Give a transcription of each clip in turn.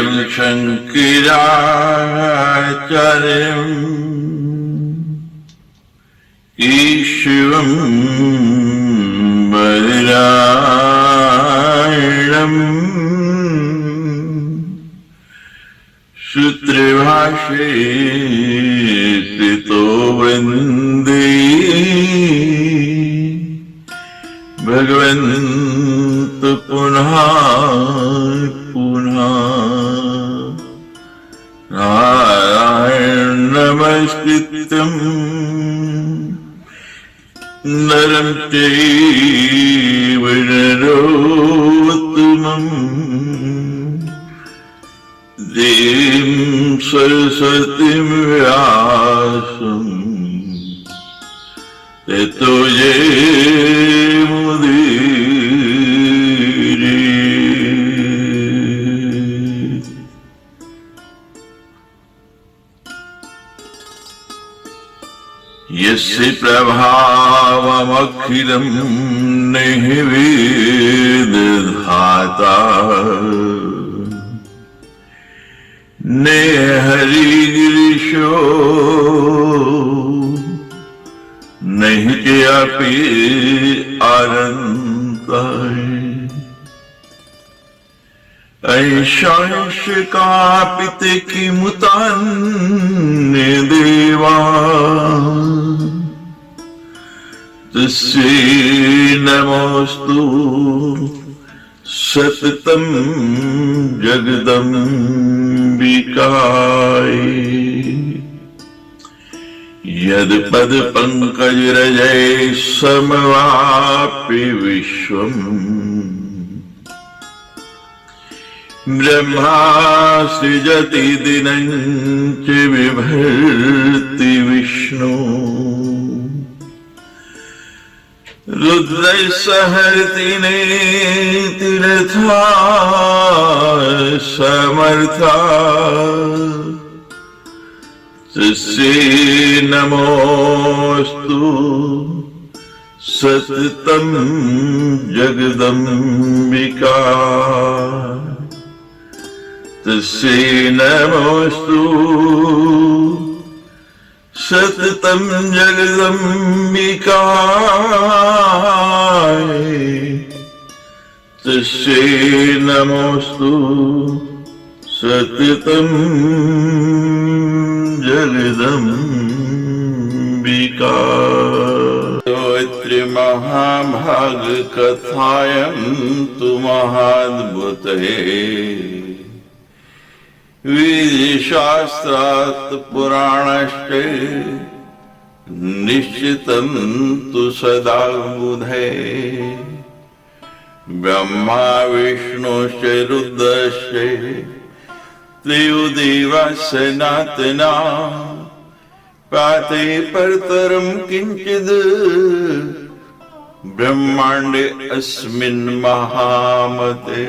शीलं शङ्कराचार्यम् ईश्वरं वदरायणम् सूत्रभाष्ये स्थितो वन्दे भगवन्तो पुनः पुनः नारायणं नमस्कृत्यं नरं चैव नरोत्तमं देवीं सरस्वतीं व्यासं ततो जयमुदीरये। यस्य प्रभावमखिलं निर्वेदधाता ने हरिगिरीशो नहीं चापि अनन्ताय ऐशांश कापित किमुतान्य देवा तस्यै नमोस्तु सततं जगदम्बिकाय। यद्पद पंकजरजै समवापि विश्वम् ब्रह्मा सृजति दिनं च बिभर्ति विष्णु रुद्रैः सहरति नेतिरथा समर्था तस्यै नमोस्तु सततं जगदम्बिका। तस्यै नमोस्तु सततं जगदम्बिकाय। तस्यै नमोस्तु सततं जगदम्बिका। महाभागकथायां तु महाद्भुते वेदशास्त्रात् पुराणश्च निश्चितं तु सदा बुधे ब्रह्मा विष्णुश्च रुद्रश्च त्रयो सनातना पाते परतरं किंचिद् ब्रह्मांडे अस्मिन् महामते।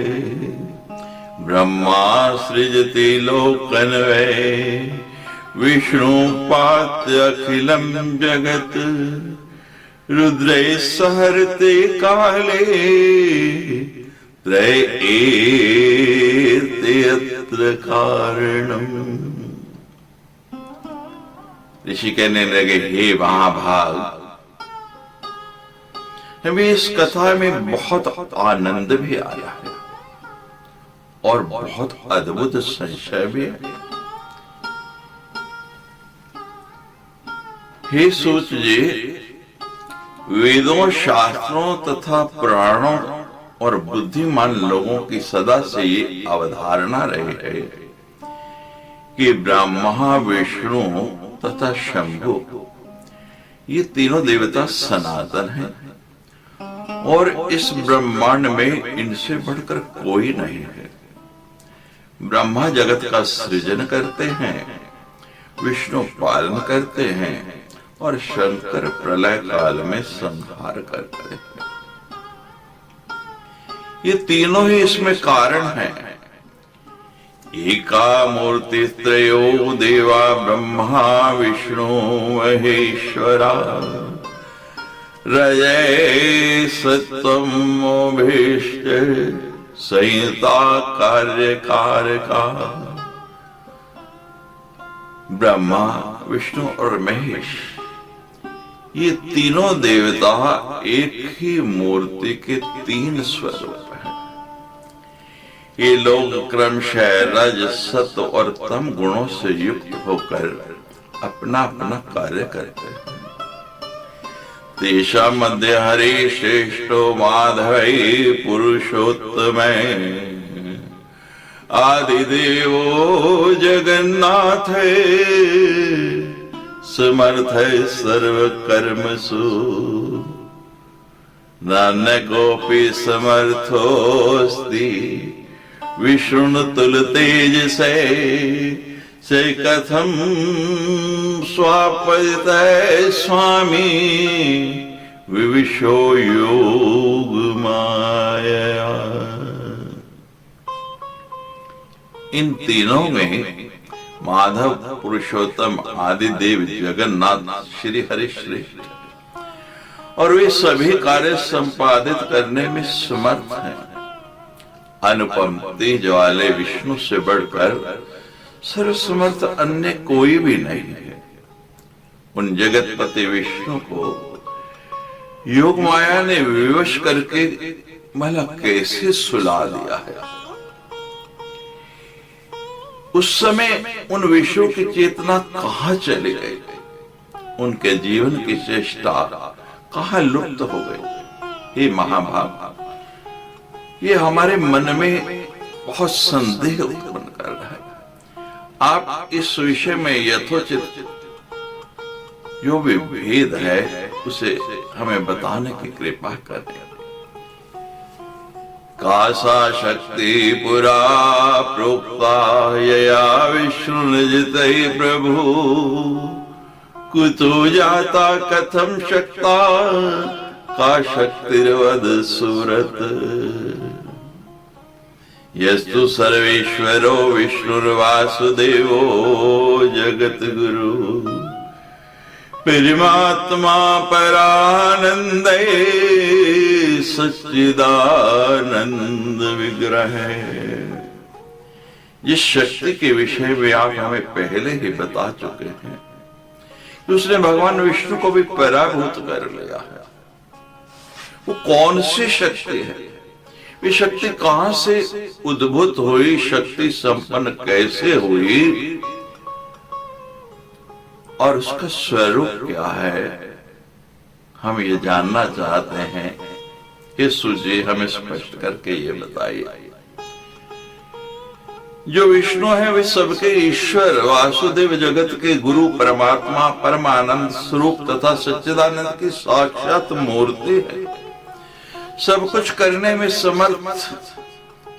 ब्रह्मा सृजति लोकन् वै विष्णुपात्य अखिलं जगत् रुद्रैः सहरते काले त्रयेते यत्र कारणम्। ऋषि कहने लगे, हे महाभाग, हमें इस कथा में बहुत आनंद भी आया है और बहुत अद्भुत संशय भी है। हे सूत जी, वेदों, शास्त्रों तथा पुराणों और बुद्धिमान लोगों की सदा से ये अवधारणा रही है कि ब्रह्मा, विष्णु तथा शंभु ये तीनों देवता सनातन हैं और इस ब्रह्मांड में इनसे बढ़कर कोई नहीं है। ब्रह्मा जगत का सृजन करते हैं, विष्णु पालन करते हैं और शंकर प्रलय काल में संहार करते हैं। ये तीनों ही इसमें कारण हैं। एका मूर्ति त्रयो देवा ब्रह्मा विष्णु महेश्वरा रजय सत्वम मोभिश्च संहिता कार्यकार का। ब्रह्मा, विष्णु और महेश, ये तीनों देवता एक ही मूर्ति के तीन स्वरूप हैं। ये लोग क्रमशः रज, सत और तम गुणों से युक्त होकर अपना अपना कार्य करते हैं। तेषा मध्य हरि श्रेष्ठो माधवै पुरुषोत्तमै आदिदेवो जगन्नाथ समर्थ सर्व कर्मसु नान्य कोऽपि समर्थोऽस्ति विष्णु तुल तेजसे से कथम स्वापयते स्वामी विविशो योग माया। इन तीनों में माधव, पुरुषोत्तम, आदिदेव, जगन्नाथ, श्री हरि श्रेष्ठ और वे सभी कार्य संपादित करने में समर्थ हैं। अनुपम तेज वाले विष्णु से बढ़कर सर्वसमर्थ अन्य कोई भी नहीं है। उन जगतपति विष्णु को योग माया ने विवश करके भला कैसे सुला दिया है। उस समय उन विषयों की चेतना कहां चली गई, उनके जीवन की चेष्टा कहां लुप्त हो गई। ये महाभाग, ये हमारे मन में बहुत संदेह उत्पन्न कर रहा है। आप इस विषय में यथोचित जो भी भेद है उसे हमें बताने की कृपा करें। कासा शक्ति पुरा प्रोक्ता यया विष्णु निजितै प्रभु कुतो जाता कथम शक्ता का शक्तिर्वद सुरत। यस्तु सर्वेश्वरो विष्णुर्वासुदेवो जगत गुरु परमात्मा परानंदे सच्चिदानंद विग्रह। जिस शक्ति के विषय में आप हमें पहले ही बता चुके हैं, उसने भगवान विष्णु को भी पराभूत कर लिया है। वो कौन सी शक्ति है, ये शक्ति कहां से उद्भूत हुई, शक्ति संपन्न कैसे हुई और उसका स्वरूप क्या है, हम ये जानना चाहते हैं। ये सूझे हमें स्पष्ट करके ये बताइए। जो विष्णु है वे सबके ईश्वर, वासुदेव, जगत के गुरु, परमात्मा, परमानंद स्वरूप तथा सच्चिदानंद की साक्षात मूर्ति है। सब कुछ करने में समर्थ,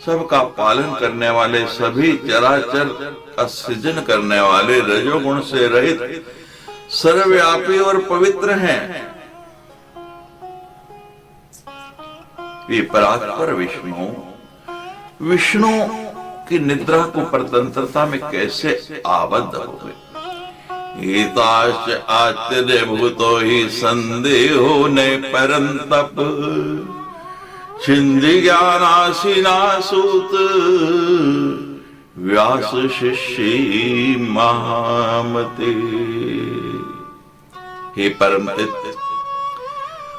सबका पालन करने वाले, सभी चराचर का सृजन करने वाले, रजोगुण से रहित, सर्वव्यापी और पवित्र हैं। ये परात्पर विष्णु, विष्णु की निद्रा को परतंत्रता में कैसे आबद्ध हो गए। एताश्च आश्चर्यभूतो हि संदेहो ने परंतप छिंदि ज्ञानासीना सूत व्यास शिष्य महामते। हे परमपित,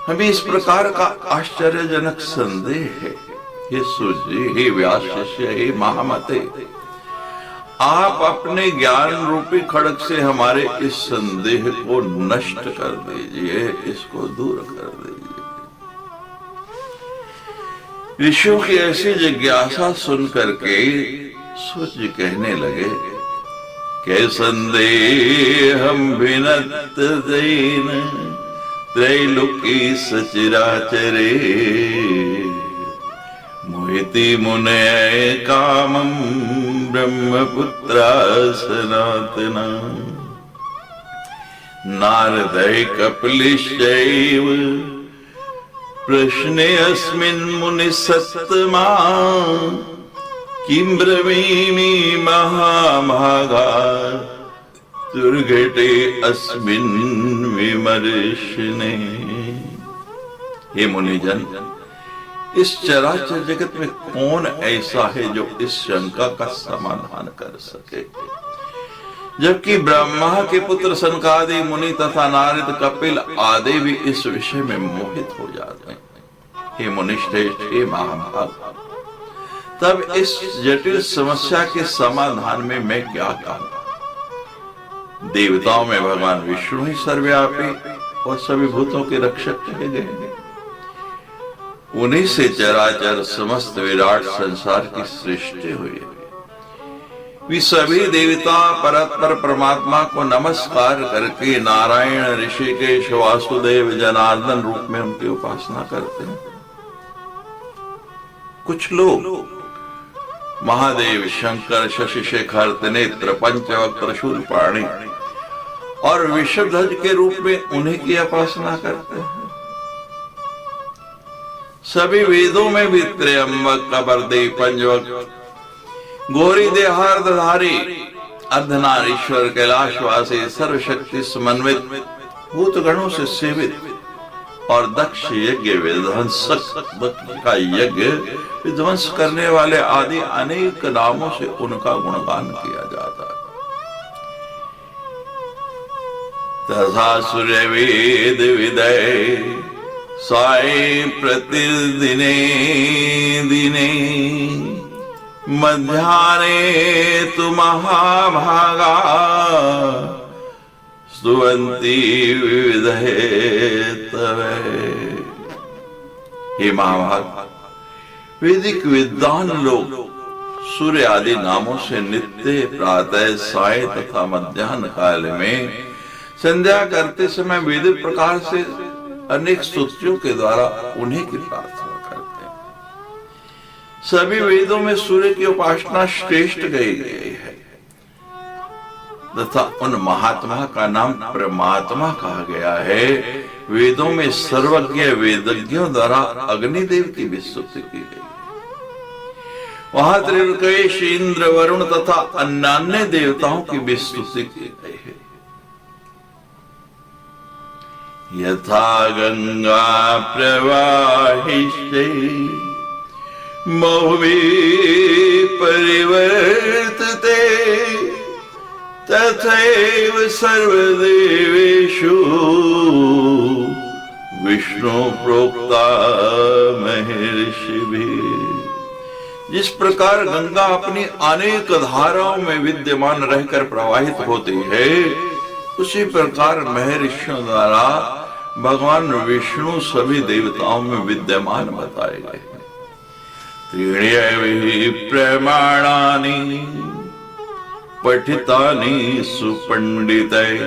हमें इस प्रकार का आश्चर्यजनक संदेह है। हे सूर्य, हे व्यास शिष्य, हे महामते, आप अपने ज्ञान रूपी खड़ग से हमारे इस संदेह को नष्ट कर दीजिए, इसको दूर कर दीजिए। ऋषियों की ऐसी जिज्ञासा सुन करके सूर्य कहने लगे, के संदेह हम भिनत दैन त्रैलोकी सचराचरे मोहिति मुने कामं ब्रह्मपुत्रा सनातना। नारदै कपिलश्चैव प्रश्ने अस्मिन् मुनि सत्तमा किं ब्रवीमि महाभागा दुर्घटे अस्मिन् विमर्शने। हे मुनिजन, इस चराचर जगत में कौन ऐसा है जो इस शंका का समाधान कर सके? जबकि ब्रह्मा के पुत्र सनकादि मुनि तथा नारद कपिल आदि भी इस विषय में मोहित हो जाते हैं। हे मुनिश्रेष्ठ, हे महाभाग, तब इस जटिल समस्या के समाधान में मैं क्या कहूं? देवताओं में भगवान विष्णु ही सर्वव्यापी और सभी भूतों के रक्षक कहे गए। उन्हीं से चराचर समस्त विराट संसार की सृष्टि हुई है। वे सभी देवता परस्पर परमात्मा को नमस्कार करके नारायण, ऋषिकेश, वासुदेव, जनार्दन रूप में उनकी उपासना करते हैं। कुछ लोग महादेव, शंकर, शशिशेखर, त्रिनेत्र, पंचवक्त्र, शूलपाणी और विषध्वज के रूप में उन्हीं की उपासना करते हैं। सभी वेदों में भी त्र्यंबक, कबरदेव, पंचवक्त्र, गौरी देहार्धधारी, अर्धनारीश्वर, कैलाशवासी, सर्वशक्ति समन्वित, भूत गणों से सेवित और दक्ष यज्ञ विध्वंसक का यज्ञ विध्वंस करने वाले आदि अनेक नामों से उनका गुणगान किया जाता है। तथा सूर्य वेद विदय साय प्रतिदिने दिने मध्याह्ने तु महाभागा स्तुवन्ति विविधे तवे। हे महाभाग, वैदिक विद्वान लोग सूर्य आदि नामों से नित्य प्रातः, साय तथा मध्याह्न काल में संध्या करते समय वैदिक प्रकार से अनेक स्तुतियों के द्वारा उन्हीं की प्रार्थना करते हैं। सभी वेदों में सूर्य की उपासना श्रेष्ठ गई गई है तथा उन महात्मा का नाम परमात्मा कहा गया है। वेदों में सर्वज्ञ वेदज्ञों द्वारा अग्निदेव की भी स्तुति की गई। वहां त्रिलोकेश, इंद्र, वरुण तथा अन्य देवताओं की भी स्तुति की गई है। यथा गंगा प्रवाहिष्टे मौवे परिवर्तते तथैव सर्वदेवेषु विष्णु प्रोक्ता महर्षिभिः। जिस प्रकार गंगा अपनी अनेक धाराओं में विद्यमान रहकर प्रवाहित होती है, उसी प्रकार महर्षियों द्वारा भगवान विष्णु सभी देवताओं में विद्यमान बताए गए। त्रीण्यवि प्रमाणानि पठितानि सुपंडितैः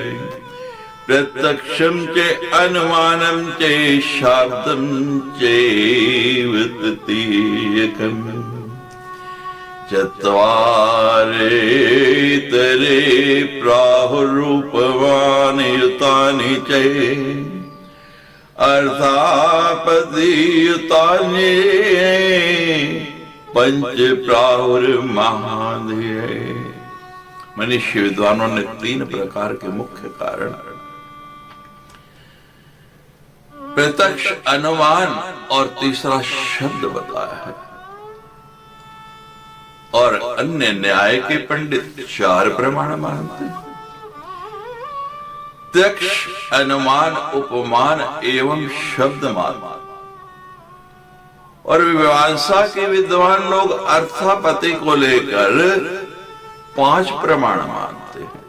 प्रत्यक्षं च अनुमानं च शाब्दं चैव तृतीयकम् चत्वारेतरे प्राहुरूपवानि युतानि च अर्थापदि युतानि पंच प्राहुर्महाधीये। मनुष्य विद्वानों ने 3 प्रकार के मुख्य कारण प्रत्यक्ष, अनुमान और तीसरा शब्द बताया है। और अन्य न्याय के पंडित 4 प्रमाण मानते हैं: प्रत्यक्ष, अनुमान, उपमान एवं शब्द मान। और मीमांसा के विद्वान लोग अर्थापत्ति को लेकर 5 प्रमाण मानते हैं।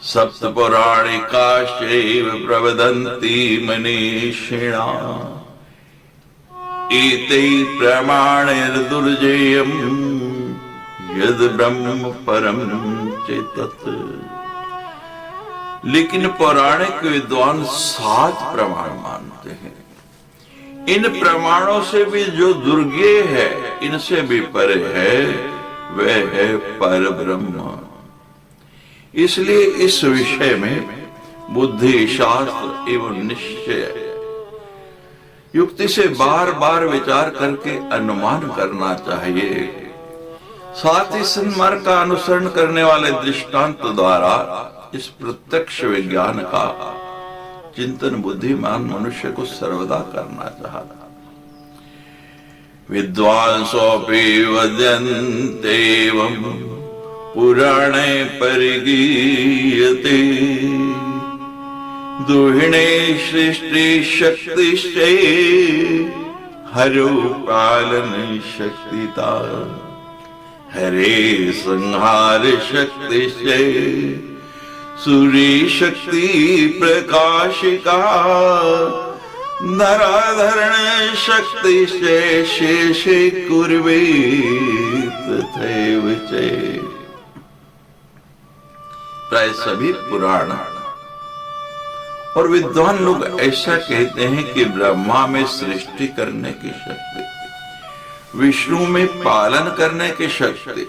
सप्त पौराणिकाश्चैव प्रवदन्ति मनीषिणा एते प्रमाणैर्दुर्जेयम् यद् ब्रह्म परम चेतत्। लेकिन पौराणिक विद्वान 7 प्रमाण मानते हैं। इन प्रमाणों से भी जो दुर्गेय है, इनसे भी परे है, वह है पर ब्रह्म। इसलिए इस विषय में बुद्धि, शास्त्र एवं निश्चय युक्ति से बार बार विचार करके अनुमान करना चाहिए। साथ ही सन्मार्ग का अनुसरण करने वाले दृष्टांत द्वारा इस प्रत्यक्ष विज्ञान का चिंतन बुद्धिमान मनुष्य को सर्वदा करना चाहिए। विद्वांसोऽपि वदन्त्येवं पुराणे परिगीयते। दुहिणे सृष्टि शक्तिश्चे हरो पालन शक्तिता। हरे संहार शक्तिश्चे सूर्य शक्ति प्रकाशिका। नराधरण शक्तिश्चे शेषे कुर्वे तथैव च। प्राय सभी पुराण और विद्वान लोग ऐसा कहते हैं कि ब्रह्मा में सृष्टि करने की शक्ति, विष्णु में पालन करने की शक्ति,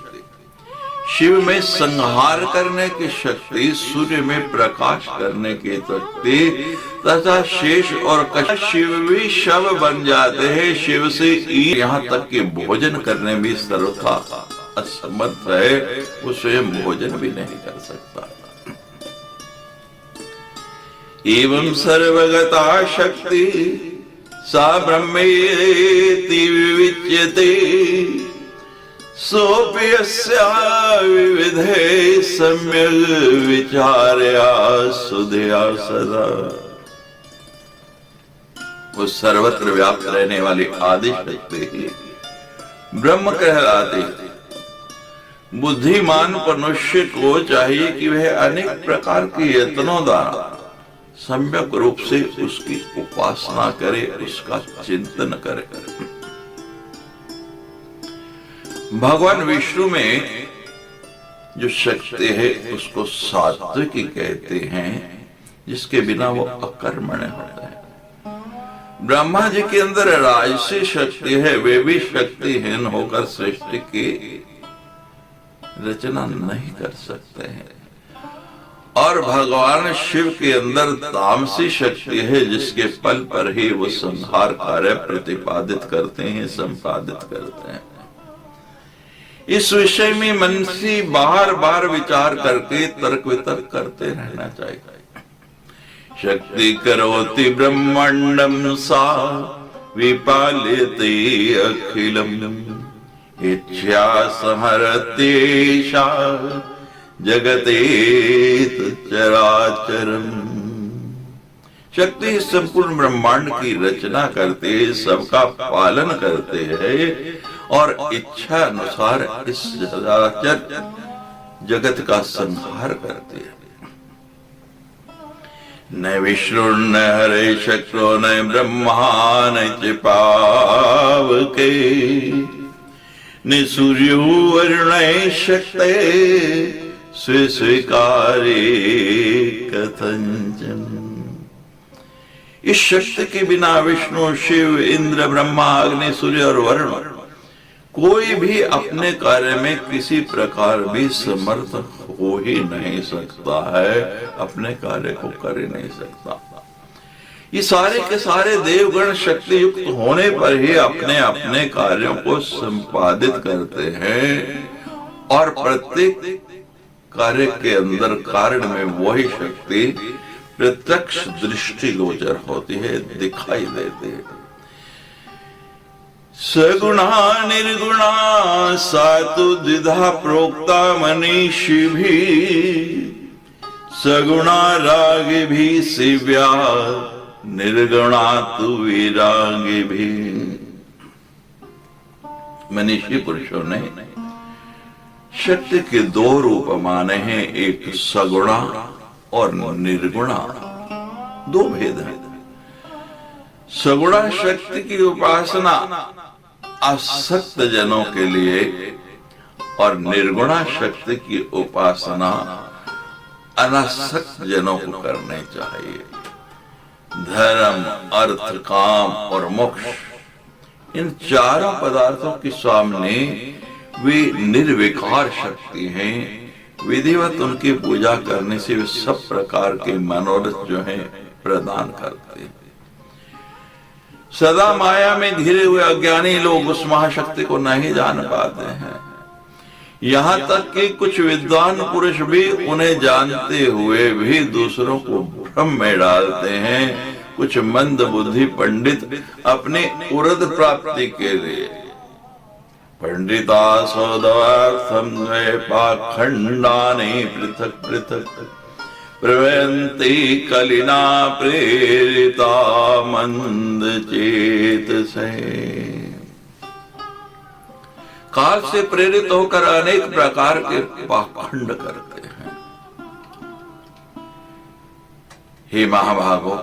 शिव में संहार करने की शक्ति, सूर्य में प्रकाश करने की शक्ति तथा शेष और शिव भी शव बन जाते हैं। शिव से यहाँ तक कि भोजन करने भी सर्वथा असमर्थ है, वो स्वयं भोजन भी नहीं कर सकता। एवं सर्वगता शक्ति सा ब्रह्मेति विविच्यते। सोऽपि यस्या विविधे सम्यग् विचार्या सुधया सदा। वो सर्वत्र व्याप्त रहने वाली आदि शक्ति ब्रह्म कहलाती। बुद्धिमान मनुष्य को चाहिए कि वह अनेक प्रकार के यत्नों द्वारा सम्यक रूप से उसकी उपासना करे, उसका चिंतन करे। भगवान विष्णु में जो शक्ति है उसको सात्विकी कहते हैं, जिसके बिना वो अकर्मण्य होता है। ब्रह्मा जी के अंदर राजसी शक्ति है, वे भी शक्तिहीन होकर सृष्टि की रचना नहीं कर सकते हैं। और भगवान शिव के अंदर तामसी शक्ति है, जिसके पल पर ही वो संहार कार्य प्रतिपादित करते हैं, संपादित करते हैं। इस विषय में मनुष्य बार बार विचार करके तर्क वितर्क करते रहना चाहिए। शक्ति करोति ब्रह्मांडम सा विपाल्यते अखिलम। इच्छा संहरत्येषा जगते चराचरम। शक्ति संपूर्ण ब्रह्मांड की रचना करते, सबका पालन करते हैं और इच्छा अनुसार इस चराचर जगत का संहार करते हैं। न विष्णु न हरे शक्रो न ब्रह्मा न च पावके। न सूर्यो वरुण शक्ते स्वीकारे कथंचन। इस शक्ति के बिना विष्णु, शिव, इंद्र, ब्रह्मा, अग्नि, सूर्य और वरुण कोई भी अपने कार्य में किसी प्रकार भी समर्थ हो ही नहीं सकता है, अपने कार्य को कर ही नहीं सकता। ये सारे के सारे देवगण शक्ति युक्त होने पर ही अपने अपने कार्यों को संपादित करते हैं और प्रत्येक कार्य के अंदर कारण में वही शक्ति प्रत्यक्ष दृष्टि गोचर होती है, दिखाई देती है। सगुणा निर्गुणा सातु द्विधा प्रोक्ता मनीषी भी। सगुणा रागी भी शिव्या निर्गुणा तु विरागी भी। मनीषी पुरुषों ने शक्ति के दो रूप माने हैं, एक सगुणा और निर्गुणा। दो भेद हैं। सगुणा शक्ति की उपासना आसक्त जनों के लिए और निर्गुणा शक्ति की उपासना अनासक्त जनों को करनी चाहिए। धर्म, अर्थ, काम और मोक्ष, इन चारों पदार्थों के सामने वे निर्विकार शक्ति हैं। विधिवत उनकी पूजा करने से वे सब प्रकार के मनोरथ जो हैं प्रदान करते हैं। सदा माया में घिरे हुए अज्ञानी लोग उस महाशक्ति को नहीं जान पाते हैं। यहाँ तक कि कुछ विद्वान पुरुष भी उन्हें जानते हुए भी दूसरों को भ्रम में डालते हैं। कुछ मंद बुद्धि पंडित अपने उर्द प्राप्ति के लिए पंडिता सौदवार्थम पाखंडानि पृथक पृथक प्रवयन्ति कलिना प्रेरिता मंद चेतसे। काल से प्रेरित होकर अनेक प्रकार के पाखंड करते हैं। हे महाभागो,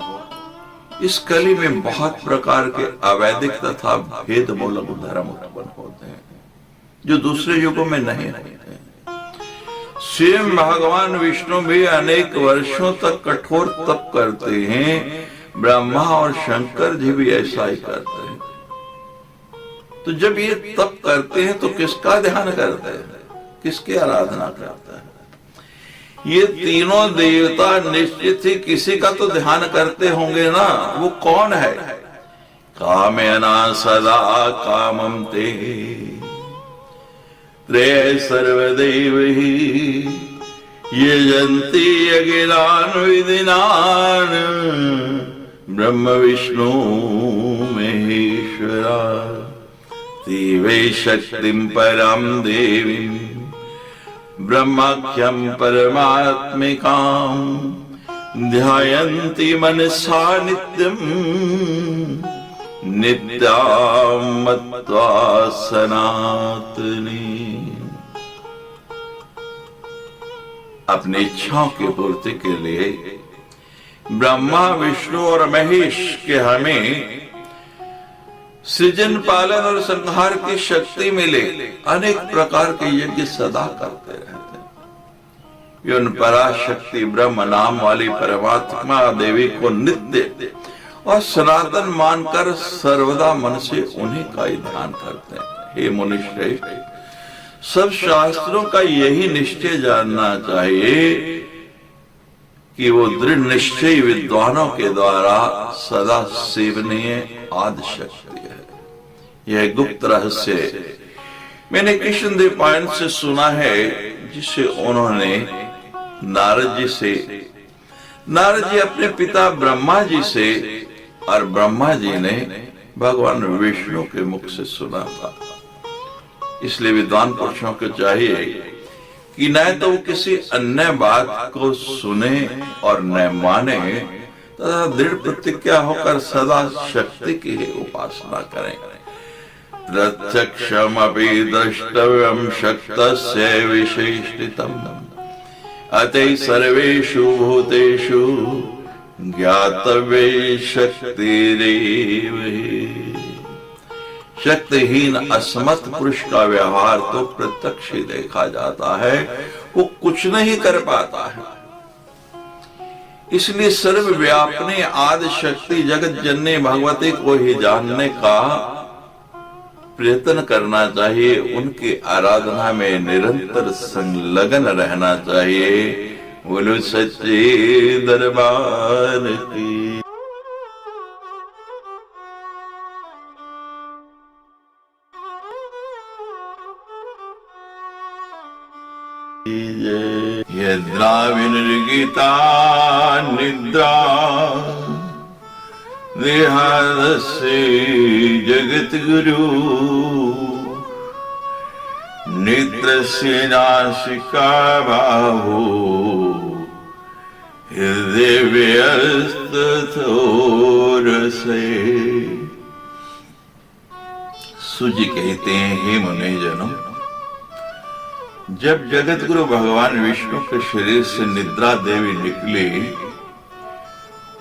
इस कली में बहुत प्रकार के अवैधिक तथा भेद मूलक धर्म उत्पन्न होते हैं जो दूसरे युगों में नहीं होते। स्वयं भगवान विष्णु भी अनेक वर्षों तक कठोर तप करते हैं। ब्रह्मा और शंकर जी भी ऐसा ही करते हैं। तो जब ये तप करते हैं तो किसका ध्यान करते हैं, किसकी आराधना करते हैं? ये तीनों देवता निश्चित ही किसी का तो ध्यान करते होंगे ना। वो कौन है? कामेना सदा कामं ते त्रय सर्वदेव ही यजन्ति अगिलान् विदिनान् ब्रह्म विष्णु महेश्वरा वै शक्तिं परां देवीं ब्रह्माख्यं परमात्मिकां ध्यायन्ति मनसा नित्यं नित्यां मत्वा सनातनी। अपनी इच्छाओं की पूर्ति के लिए ब्रह्मा विष्णु और महेश के हमें सृजन पालन और संहार की शक्ति मिले। अनेक प्रकार के यज्ञ सदा करते रहते हैं। ये उन पराशक्ति ब्रह्म नाम वाली परमात्मा देवी को नित्य और सनातन मानकर सर्वदा मन से उन्हीं का ही ध्यान करते हैं। हे मुनिश्रेष्ठ, सब शास्त्रों का यही निश्चय जानना चाहिए कि वो दृढ़ निश्चय विद्वानों के द्वारा सदा सेवनीय आदि शक्ति है। यह गुप्त रहस्य मैंने कृष्णदेव पायन से सुना है, जिसे उन्होंने नारद जी अपने पिता ब्रह्मा जी से और ब्रह्मा जी ने भगवान विष्णु के मुख से सुना था। इसलिए विद्वान पुरुषों को चाहिए कि न तो वो किसी अन्य बात को सुने और न माने, तथा दृढ़ प्रतिज्ञा होकर सदा शक्ति की ही उपासना करें। प्रत्यक्षमपि द्रष्टव्यं शक्तस्य विशेषितम् अतः सर्वेषु भूतेषु ज्ञातव्ये शक्तिरेव हि। शक्तिहीन असमर्थ पुरुष का व्यवहार तो प्रत्यक्ष ही देखा जाता है, वो कुछ नहीं कर पाता है। इसलिए सर्वव्यापिनी आदि शक्ति जगत जननी भगवती को ही जानने का प्रयत्न करना चाहिए। उनकी आराधना में निरंतर संलग्न रहना चाहिए। बोलो सच्चे दरबार की। यद्रा विनिर्गिता निद्रा देहादस्य जगत गुरु निद्रस्य नासिका बाहो हृदय व्यस्तथोरसे। सूजी कहते हैं, हे मुनिजनों, जब जगत गुरु भगवान विष्णु के शरीर से निद्रा देवी निकली,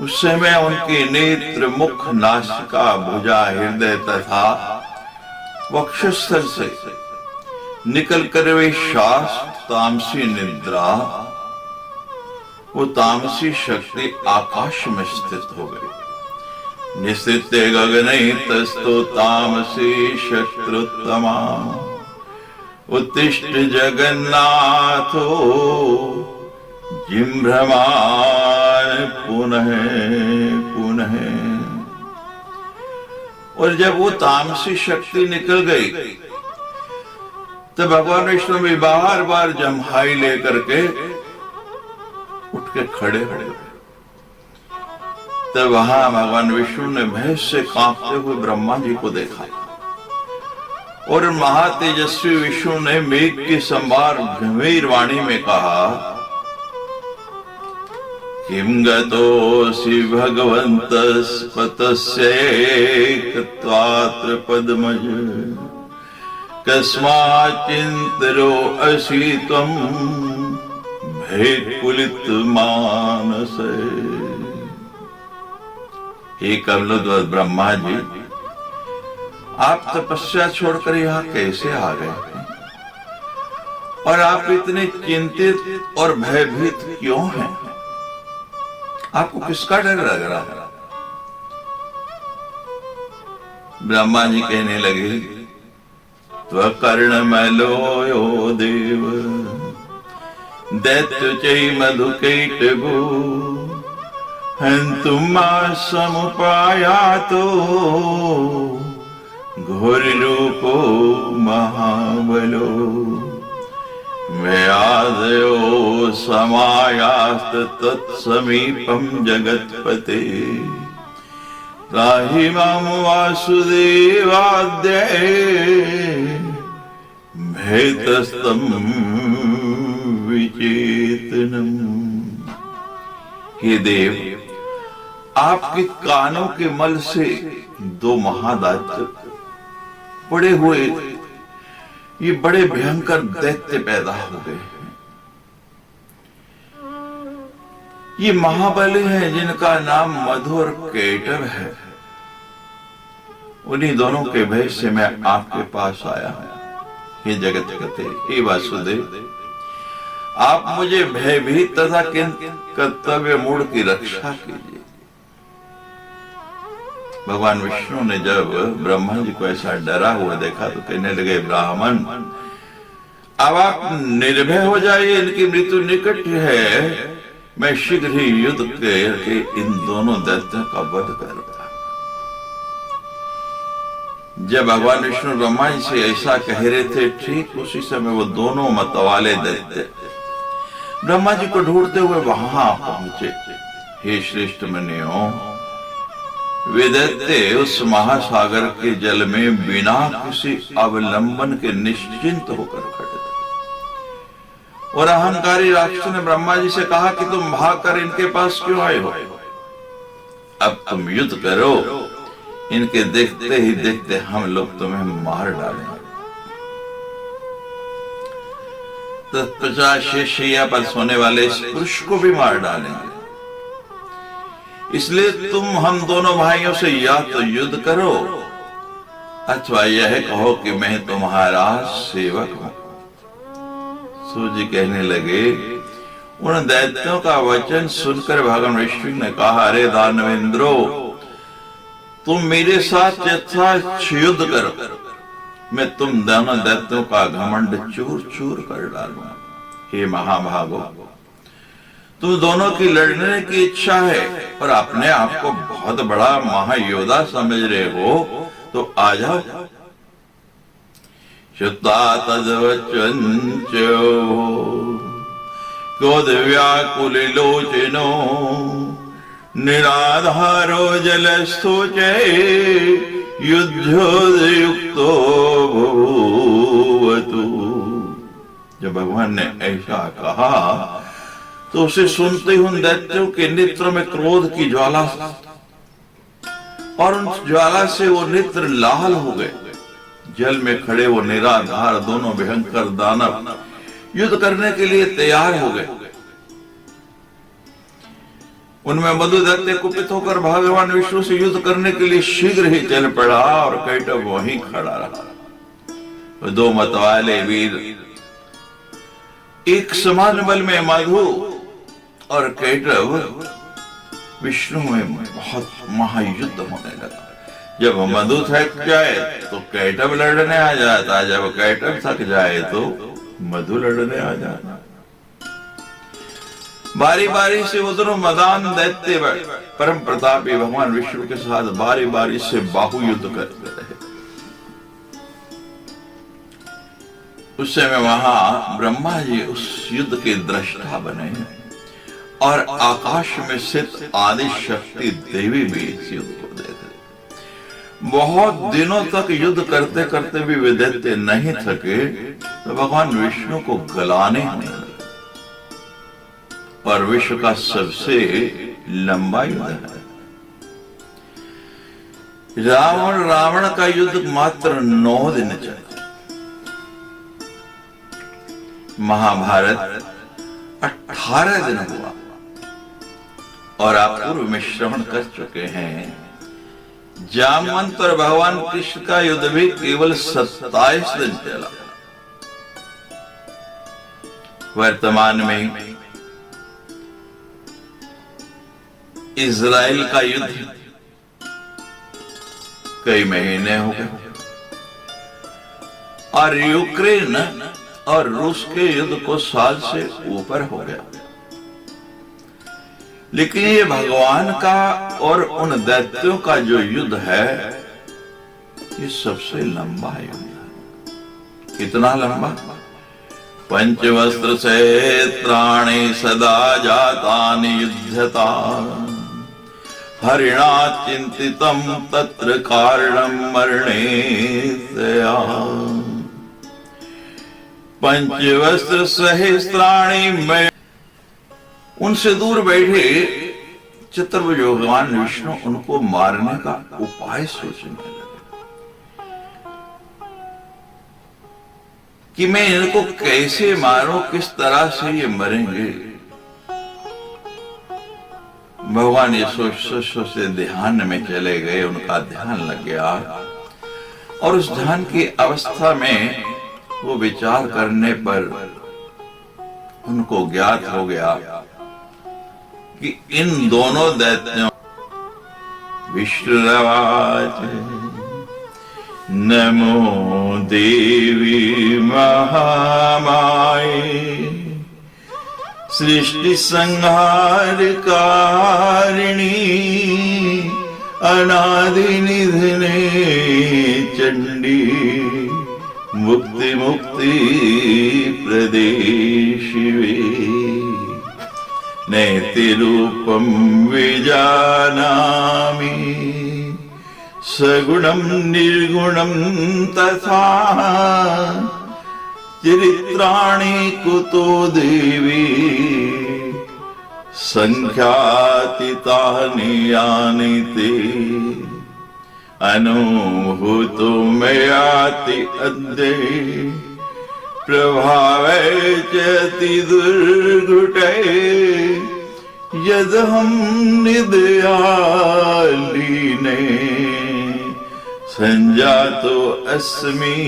उस समय उनके नेत्र, मुख, नासिका, भुजा, हृदय तथा वक्षस्थल से निकलकर वे शास्त्र तामसी निद्रा, वो तामसी शक्ति आकाश में स्थित हो गई। निस्थित्य गगने तस्तो तामसी शत्रुत्तमा उत्तिष्ठ जगन्नाथो जिम्भ्रमान पुनः पुनः। और जब वो तामसी शक्ति निकल गई, तब भगवान विष्णु भी बार बार जम्हाई लेकर के उठ के खड़े खड़े। तब वहां भगवान विष्णु ने भय से कांपते हुए ब्रह्मा जी को देखा और महातेजस्वी विष्णु ने मेघ के संभार गंभीर वाणी में कहा, किम गतोऽसि भगवन्तस्पतस्यैकत्वात्र पद्मज कस्माच्चिन्तरोऽसि त्वं भयकुलित मानस। हे कमलोद्भव ब्रह्मा जी, आप तपस्या छोड़कर यहाँ कैसे आ गए और आप इतने चिंतित और भयभीत क्यों हैं? आपको किसका डर लग रहा है? ब्रह्मा जी कहने लगे, त्वकर्णमलोयो देव दैत्य चै मधुकैटभो हन्तुं मां समुपायातो घोररूपो महाबलो व्याधयो समायास्त तत्समीपं जगत्पते त्राहि मां वासुदेवाद्य भयतस्तं विचेतनम्। हे देव, आपके कानों के मल से दो महादात्य पड़े हुए ये बड़े भयंकर दैत्य पैदा हो गए हैं। ये महाबली हैं जिनका नाम मधु और केटव है। उन्हीं दोनों के भय से मैं आपके पास आया हूं। हे जगत गते, हे वासुदेव, आप मुझे भयभीत तथा कर्तव्य मूढ़ की रक्षा कीजिए। भगवान विष्णु ने जब ब्रह्मा जी को ऐसा डरा हुआ देखा तो कहने लगे, ब्राह्मण, अब आप निर्भय हो जाइए, इनकी मृत्यु निकट है। मैं शीघ्र ही युद्ध करके इन दोनों दैत्यों का वध करूंगा। जब भगवान विष्णु ब्रह्मा जी से ऐसा कह रहे थे, ठीक उसी समय वो दोनों मतवाले दैत्य ब्रह्मा जी को ढूंढते हुए वहां पहुंचे। हे श्रेष्ठ मुनियों, वे दैत्य उस महासागर के जल में बिना किसी अवलंबन के निश्चिंत होकर खड़े थे। और अहंकारी राक्षस ने ब्रह्मा जी से कहा कि तुम भागकर इनके पास क्यों आए हो? अब तुम युद्ध करो, इनके देखते ही देखते हम लोग तुम्हें मार डालेंगे। तत्पश्चात शैया पर सोने वाले इस पुरुष को भी मार डालेंगे। इसलिए तुम हम दोनों भाइयों से या तो युद्ध करो अथवा यह कहो कि मैं तुम्हारा सेवक हूं। सूर्य कहने लगे, उन दैत्यों का वचन सुनकर भगवान विष्णु ने कहा, अरे दानवेंद्रो, तुम मेरे साथ यथार्थ युद्ध करो, मैं तुम दोनों दैत्यों का घमंड चूर चूर कर डालूंगा। हे महाभागो, तुम दोनों की लड़ने की इच्छा है और अपने आप को बहुत बड़ा महायोद्धा समझ रहे हो, तो आ जाओ। श्रुत्वा तद्वचनचो क्रोध व्याकुलिलोचनो निराधारो जलस्थो च युद्धोद्युक्तो भूवतु। जब भगवान ने ऐसा कहा तो उसे सुनते ही उन दैत्यों के नेत्रों में क्रोध की ज्वाला और उन ज्वाला से वो नेत्र लाल हो गए। जल में खड़े वो निराधार दोनों भयंकर दानव युद्ध करने के लिए तैयार हो गए। उनमें मधु दैत्य कुपित होकर भगवान विष्णु से युद्ध करने के लिए शीघ्र ही चल पड़ा और कैटव वहीं खड़ा रहा। दो मतवाले वीर एक समान बल में मधु और कैटव विष्णु में बहुत महायुद्ध होने लगा। जब मधु थक जाए तो कैटव लड़ने आ जाता, जब कैटव थक जाए तो मधु लड़ने आ जाता। बारी बारी से वो दोनों मदान दैत्य परम प्रतापी भगवान विष्णु के साथ बारी बारी से बाहु युद्ध करते रहे। उस समय वहां ब्रह्मा जी उस युद्ध के दृष्टा बने और आकाश में स्थित आदि शक्ति देवी भी इस युद्ध को देख रहे। बहुत दिनों तक युद्ध करते करते भी वे दैत्य नहीं थके तो भगवान विष्णु को गलाने होने लगे। और विश्व का सबसे लंबा युद्ध है। रावण का युद्ध मात्र 9 दिन चला। महाभारत 18 दिन हुआ और आप पूर्व में श्रवण कर चुके हैं। जामवंत और भगवान कृष्ण का युद्ध भी केवल 27 दिन चला। वर्तमान में इजराइल का युद्ध कई महीने हो गए और यूक्रेन और रूस के युद्ध को साल से ऊपर हो गया। लेकिन ये भगवान का और उन दैत्यों का जो युद्ध है, ये सबसे लंबा युद्ध है। कितना लंबा? पंचवस्त्र सहस्राणि सदा जातानि युध्यता हरिणा चिंतितम तत्र कारणम मरणेस्या। पंचवस्त्र सहस्राणि में उनसे दूर बैठे चतुर्भुज भगवान विष्णु उनको मारने का उपाय सोचने लगे कि मैं इनको कैसे मारूं, किस तरह से ये मरेंगे। भगवान ये सोच से ध्यान में चले गए। उनका ध्यान लग गया और उस ध्यान की अवस्था में वो विचार करने पर उनको ज्ञात हो गया कि इन दोनों दैत्यों विष्णुराज नमो देवी महामाये सृष्टि संहार कारिणी अनादि निधने चंडी मुक्ति मुक्ति प्रदे शिवे नैति रूपम विजानामि सगुणम निर्गुणम तथा चरित्राणि कुतो देवी संख्यातीतानि यानि ते अनुभूतो मयाति अद्य प्रभावे चति दुर्घटे यदहं निदयालीने संजातो अस्मि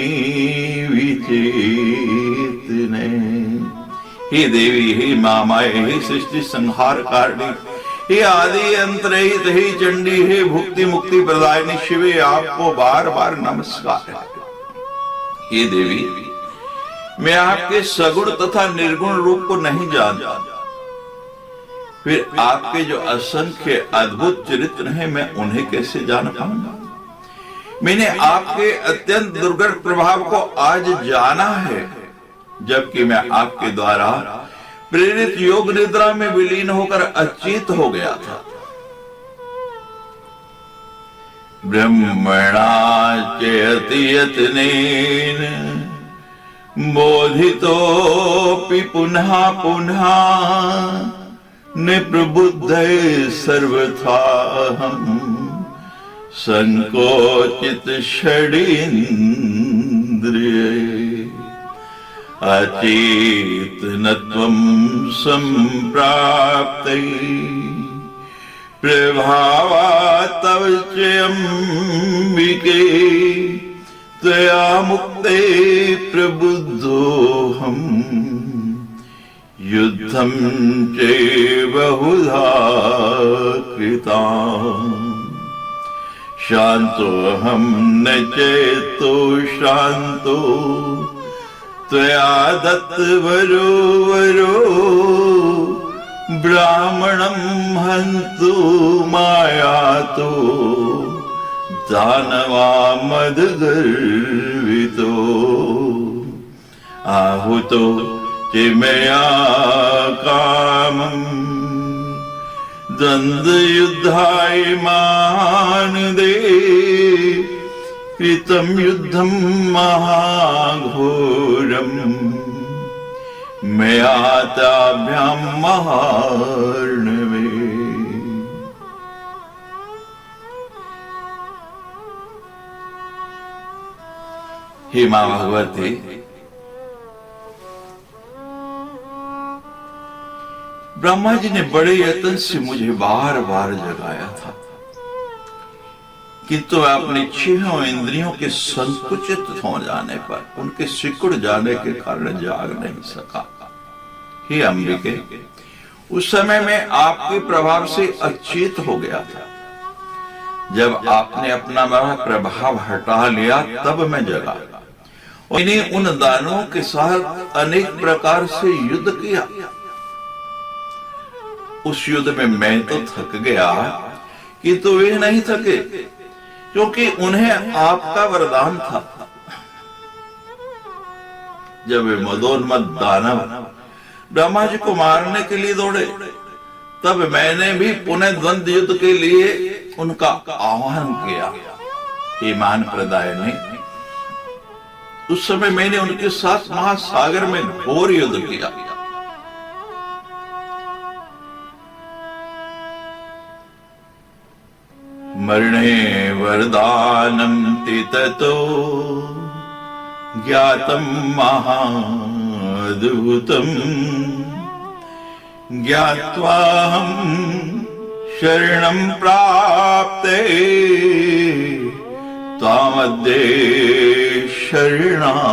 विचेतने। हे देवी, हे मामाए, हे सृष्टि संहार कारिणी, हे आदि अंतरहित, हे चंडी, हे भुक्ति मुक्ति प्रदायिनी शिवे, आपको बार बार नमस्कार है। हे देवी, मैं आपके सगुण तथा निर्गुण रूप को नहीं जानता, फिर आपके जो असंख्य अद्भुत चरित्र हैं मैं उन्हें कैसे जान पाऊंगा। मैंने आपके अत्यंत दुर्गढ़ प्रभाव को आज जाना है, जबकि मैं आपके द्वारा प्रेरित योग निद्रा में विलीन होकर अचेत हो गया था। ब्रह्मणा चेति यत्नेन बोधितोऽपि पुनः पुनः निप्रबुद्धे सर्वथाहम् संकोचित षडीन्द्रिये अचेतनत्वं सम्प्राप्ते प्रभावात् तव चेऽम्बिके त्वया मुक्ते प्रबुद्धोऽहम् युद्धं च बहुधा कृतम् शांतोऽहं न चेतो शांतो त्वया दत्तवरो वरो ब्राह्मणं हन्तु मायातो दानवा मदगर्वितो आहुतो च मया कामम् द्वंद्व युद्धायमान दे कृतं युद्धं महाघोरम मया ताभ्यां महार्णवे। हे मां भगवती, ब्रह्मा जी ने बड़े यत्न से मुझे बार बार जगाया था, किंतु अपने छहों इंद्रियों के संकुचित हो जाने पर, उनके सिकुड़ जाने के कारण जाग नहीं सका। हे अंबिके, उस समय में आपके प्रभाव से अचेत हो गया था। जब आपने अपना बड़ा प्रभाव हटा लिया तब मैं जगा और इन्हें उन दानवों के साथ अनेक प्रकार से युद्ध किया। उस युद्ध में मैं तो थक गया, किंतु वे नहीं थके, क्योंकि उन्हें आपका वरदान था। जब वे मदोन्मत्त दानव ब्रह्मा जी को मारने के लिए दौड़े, तब मैंने भी पुनः द्वंद्व युद्ध के लिए उनका आह्वान किया। ईमान प्रदायिनी, उस समय मैंने उनके साथ महासागर में घोर युद्ध किया। मरणे वरदानं ते ततो ज्ञातं महाद्भुतं ज्ञात्वाहं शरणं प्राप्ते त्वामद्ये शरणाप्रदाम्।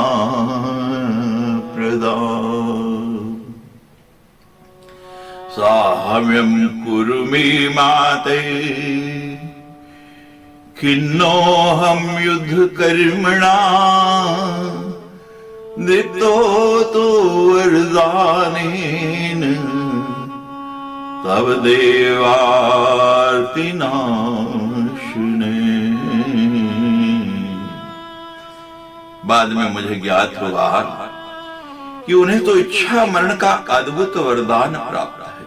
साहम्यं कुरु मे माते खिन्नोऽहं युद्धकर्मणा दीप्तो तो वरदानेन तव देवार्तिनाशने। बाद में मुझे ज्ञात हुआ कि उन्हें तो इच्छा मरण का अद्भुत वरदान प्राप्त है।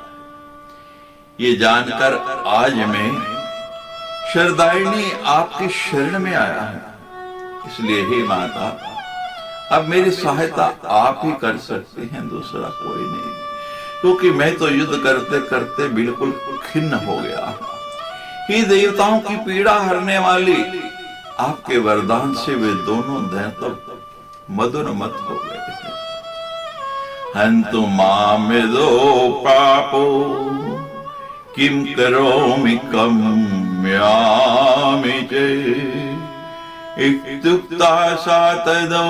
ये जानकर आज मैं शरदायिनी आपकी शरण में आया है। इसलिए हे माता, अब मेरी सहायता आप ही कर सकते हैं, दूसरा कोई नहीं, क्योंकि मैं तो युद्ध करते करते बिल्कुल खिन्न हो गया। हे देवताओं की पीड़ा हरने वाली, आपके वरदान से वे दोनों दैत्य मदोन्मत्त हो गए हैं। हन्तु मामेदो पापो किम करोमि कम्यामि च इत्युक्ता सा तदा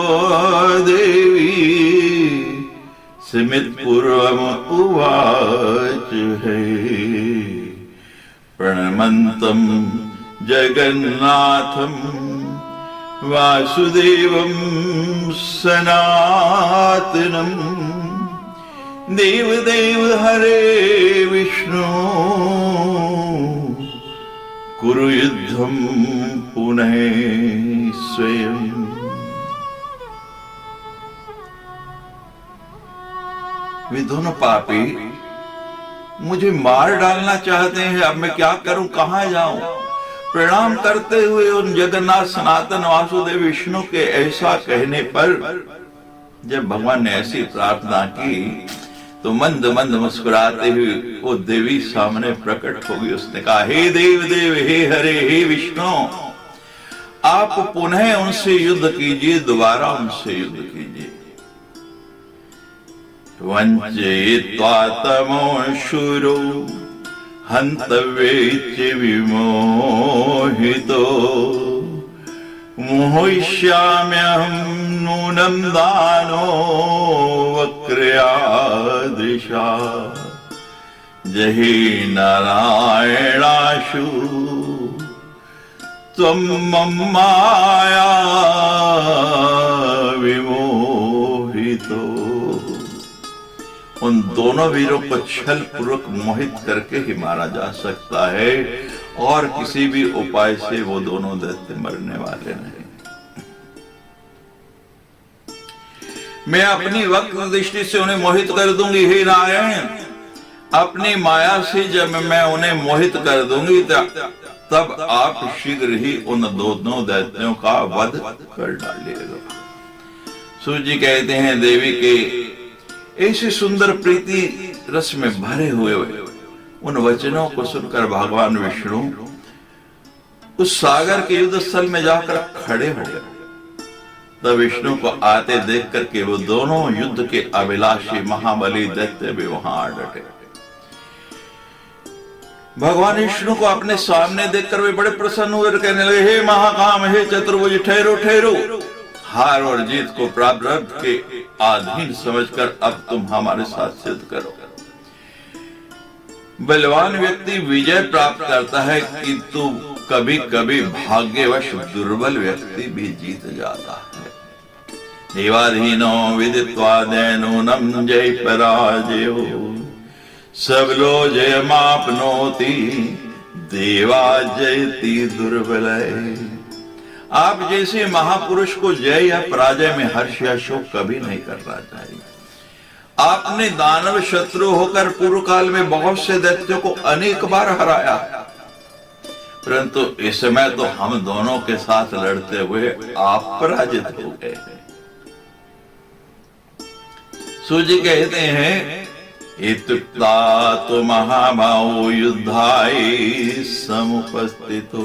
देवी स्मितपूर्वम् उवाच है। प्रणमन्तं जगन्नाथं वासुदेवं सनातनं देवदेव हरे विष्णु कुरु युद्धं पुनः स्वयं। वे दोनों पापी मुझे मार डालना चाहते हैं। अब मैं क्या करूं, कहां जाऊं? प्रणाम करते हुए उन जगन्नाथ सनातन वासुदेव विष्णु के ऐसा कहने पर जब भगवान ने ऐसी प्रार्थना की तो मंद मंद मुस्कुराते हुए वो देवी सामने प्रकट होगी। उसने कहा, हे देव देव, हे हरे, हे विष्णु, आप पुनः उनसे युद्ध कीजिए, दोबारा उनसे युद्ध कीजिए। वंचयित्वा तमोऽशुरो हन्तव्येति विमोहितो मोहयिष्याम्यहं नूनं दानो वक्रया दृशा जहि नारायणाशु त्वं मम माया विमोहितो। उन दोनों वीरों को छल पूर्वक मोहित करके ही मारा जा सकता है और किसी भी उपाय से वो दोनों दैत्य मरने वाले नहीं। मैं अपनी वक्त दृष्टि से उन्हें मोहित कर दूंगी। हे नारायण, अपनी माया से जब मैं उन्हें मोहित कर दूंगी तब आप शीघ्र ही उन दोनों दैत्यों का वध कर डालिएगा। सूर्य जी कहते हैं देवी के ऐसे सुंदर प्रीति रस में भरे हुए उन वचनों को सुनकर भगवान विष्णु उस सागर के युद्ध स्थल में जाकर खड़े हो गए। तब विष्णु को आते देख करके वो दोनों युद्ध के अभिलाषी महाबली दैत्य भी वहां आ डटे। भगवान विष्णु को अपने सामने देखकर वे बड़े प्रसन्न हुए और कहने लगे, हे महाकाम, हे चतुर्भुज, ठहरो ठहरो। हार और जीत को प्रारब्ध के अधीन समझकर अब तुम हमारे साथ सिद्ध करो। बलवान व्यक्ति विजय प्राप्त करता है किंतु कभी कभी भाग्यवश दुर्बल व्यक्ति भी जीत जाता है। देवाधीनो विदित्वा दैनूनम जय पराजयो सबलो जय मापनोति देवा जयति दुर्बल। आप जैसे महापुरुष को जय या पराजय में हर्ष या शोक कभी नहीं करना चाहिए। आपने दानव शत्रु होकर पूर्व काल में बहुत से दैत्यों को अनेक बार हराया, परंतु इस समय तो हम दोनों के साथ लड़ते हुए आप पराजित हो गए। सूर्य कहते हैं, इत्युक्ता तो महाबाहो युद्धाय समुपस्थितो।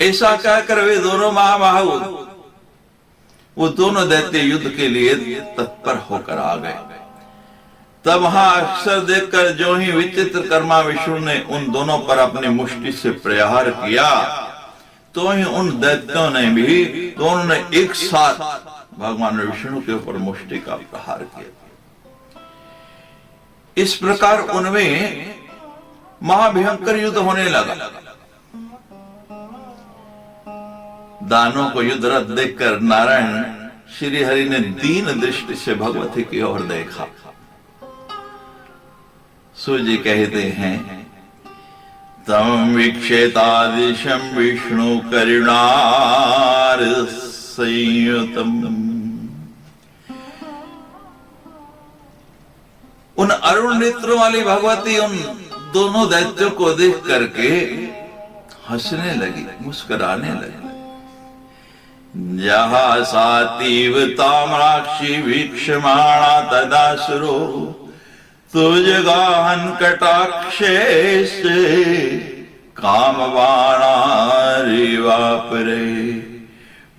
ऐसा कहकर वे दोनों महाबाहु वो दोनों दैत्य युद्ध के लिए तत्पर होकर आ गए। तब वहां अक्सर देखकर जो ही विचित्र कर्मा विष्णु ने उन दोनों पर अपनी मुष्टि से प्रहार किया, तो ही उन दैत्यों ने भी दोनों ने एक साथ भगवान विष्णु के ऊपर मुष्टि का प्रहार किया। इस प्रकार उनमें महाभयंकर युद्ध होने लगा। दानों को युद्धरत देखकर नारायण श्री हरि ने दीन दृष्टि से भगवती की ओर देखा। सूर्य कहते हैं, तम वीक्षेतादिशं विष्णु करुणार संयुतम। उन अरुण नेत्रों वाली भगवती उन दोनों दैत्यों को देख करके हंसने लगी, मुस्कुराने लगी। जहा सातीव ताम्राक्षी वीक्षमाणा तदासुरो तुजगाहन कटाक्षे से कामवाणा रिवापरे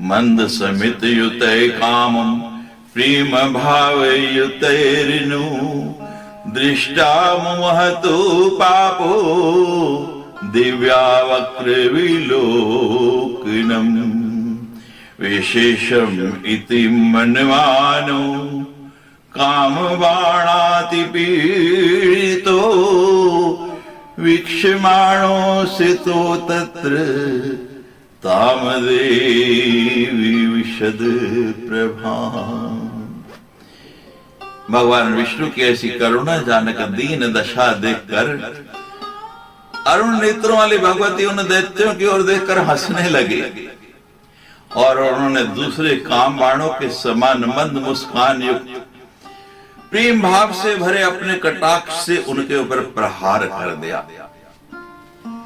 मंद समित युते कामम प्रेम भाव युतेरिनु दृष्टा मुहतु पापो दिव्यावक्र विलोकनम विशेषम इति मनवानो कामबाणाति पीड़ितो वीक्षमाणो सितो तत्र तामदेवी विशद प्रभा। भगवान विष्णु की ऐसी करुणा जानक दीन दशा देखकर अरुण नेत्रों वाली भगवती उन दैत्यों की ओर देखकर हंसने लगे और उन्होंने दूसरे काम बाणों के समान मंद मुस्कान युक्त प्रेम भाव से भरे अपने कटाक्ष से उनके ऊपर प्रहार कर दिया।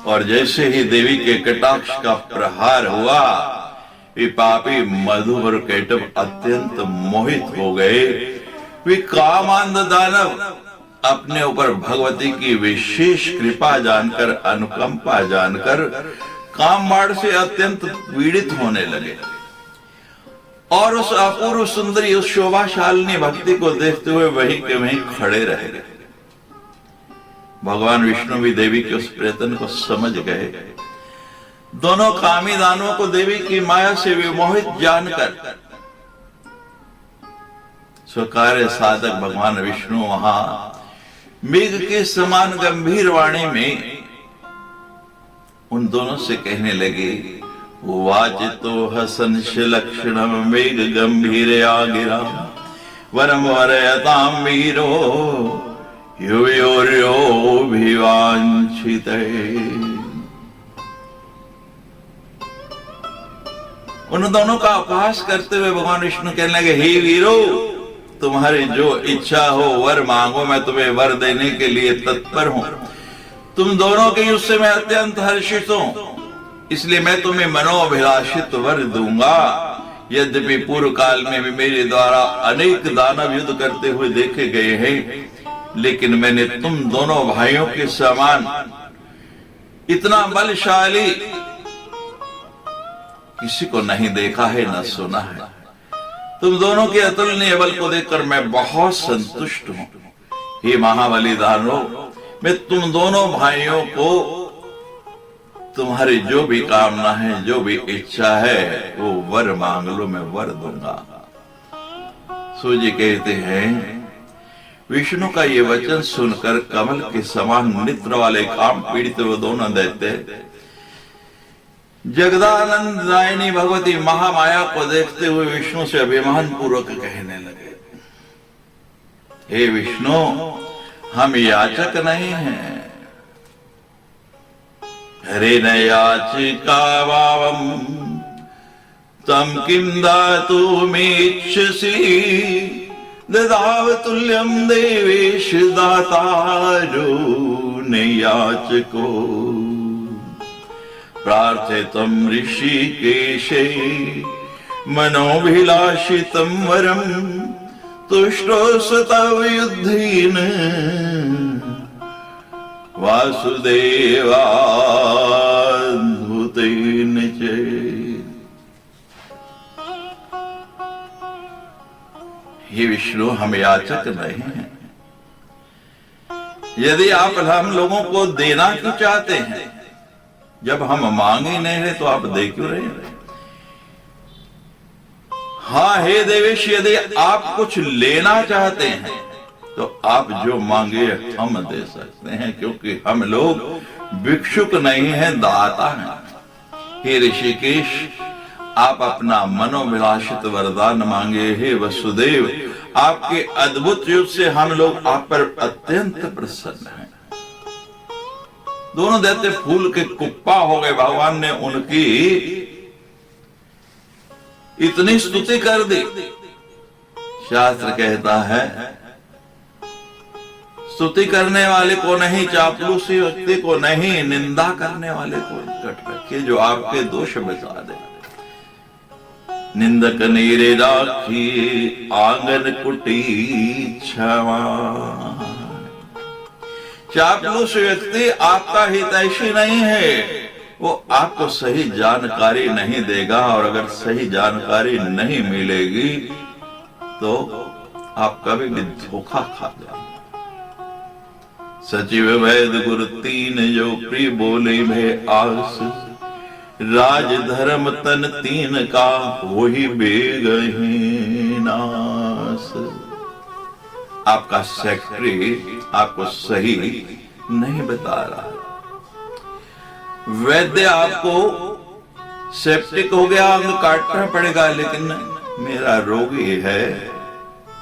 और जैसे ही देवी के कटाक्ष का प्रहार हुआ, वे पापी मधु और कैटव अत्यंत मोहित हो गए। वे कामांध दानव अपने ऊपर भगवती की विशेष कृपा जानकर, अनुकंपा जानकर कामबाण से अत्यंत पीड़ित होने लगे और उस अपूर्व सुंदरी, उस शोभाशालिनी भक्ति को देखते हुए वहीं के वहीं खड़े रह गए। भगवान विष्णु भी देवी के उस प्रयत्न को समझ गए। दोनों कामी दानवों को देवी की माया से विमोहित जानकर स्वकार्य साधक भगवान विष्णु वहां मेघ के समान गंभीर वाणी में उन दोनों से कहने लगे, वाचितो हसंश लक्षणम मेघ गंभीर आगिरा वरम वरयताम वीरो युवयोर्यो भिवांछिते। उन दोनों का उपहास करते हुए भगवान विष्णु कहने लगे, हे वीरो, तुम्हारी जो इच्छा हो वर मांगो, मैं तुम्हें वर देने के लिए तत्पर हूं। तुम दोनों के युद्ध से मैं अत्यंत हर्षित हूं, इसलिए मैं तुम्हें मनोभिलाषित वर दूंगा। यद्यपि पूर्व काल में भी मेरे द्वारा अनेक दानव युद्ध करते हुए देखे गए हैं, लेकिन मैंने तुम दोनों भाइयों के समान इतना बलशाली किसी को नहीं देखा है, न सुना है। तुम दोनों के अतुलनीय बल को देखकर मैं बहुत संतुष्ट हूं। हे महाबली दानव, मैं तुम दोनों भाइयों को तुम्हारी जो भी कामना है, जो भी इच्छा है, वो वर मांग लो, मैं वर दूंगा। सूर्य कहते हैं, विष्णु का ये वचन सुनकर कमल के समान नेत्र वाले काम पीड़ित वो दोनों दैत्य जगदानंद दायिनी भगवती महामाया को देखते हुए विष्णु से अभिमान पूर्वक कहने लगे, हे विष्णु, हम याचक नहीं हैं। हरे न याचिका वावम तम किम दातुमीच्छसि ददाव तुल्यम देवेश दातारो न याचको प्रार्थितम ऋषिकेशे मनोभिलाषितम वरम तुष्टोऽसि तव युद्धेन वासुदेवाद्भुतेन च। हे विष्णु, हम याचक नहीं हैं। यदि आप हम लोगों को देना क्यों चाहते हैं? जब हम मांगे नहीं रहे तो आप दे क्यों रहे हैं? हाँ हे देवेश, यदि आप कुछ लेना चाहते हैं तो आप जो मांगे हम दे सकते हैं, क्योंकि हम लोग भिक्षुक नहीं हैं, दाता हैं। हे ऋषिकेश, आप अपना मनोभिलाषित वरदान मांगे। हे वसुदेव, आपके अद्भुत युद्ध से हम लोग आप पर अत्यंत प्रसन्न हैं। दोनों दैत्य फूल के कुप्पा हो गए। भगवान ने उनकी इतनी स्तुति कर दी। शास्त्र कहता है, स्तुति करने वाले को नहीं, चापलूसी व्यक्ति को नहीं, निंदा करने वाले को निकट रखिए जो आपके दोष बता दे। निंदक नीरे राखी आंगन कुटी क्षमा। चापलूस व्यक्ति आपका हितैषी नहीं है, वो आपको सही जानकारी नहीं देगा, और अगर सही जानकारी नहीं मिलेगी तो आप कभी भी धोखा खा जाएंगे। सचिव वैद गुरु तीन जो प्रिय बोले भय आस, राज धर्म तन तीन का वही बेगही नास। आपका सेक्रेटरी आपको सही नहीं बता रहा। वैद्य आपको सेप्टिक हो गया, अंग काटना पड़ेगा, लेकिन मेरा रोगी है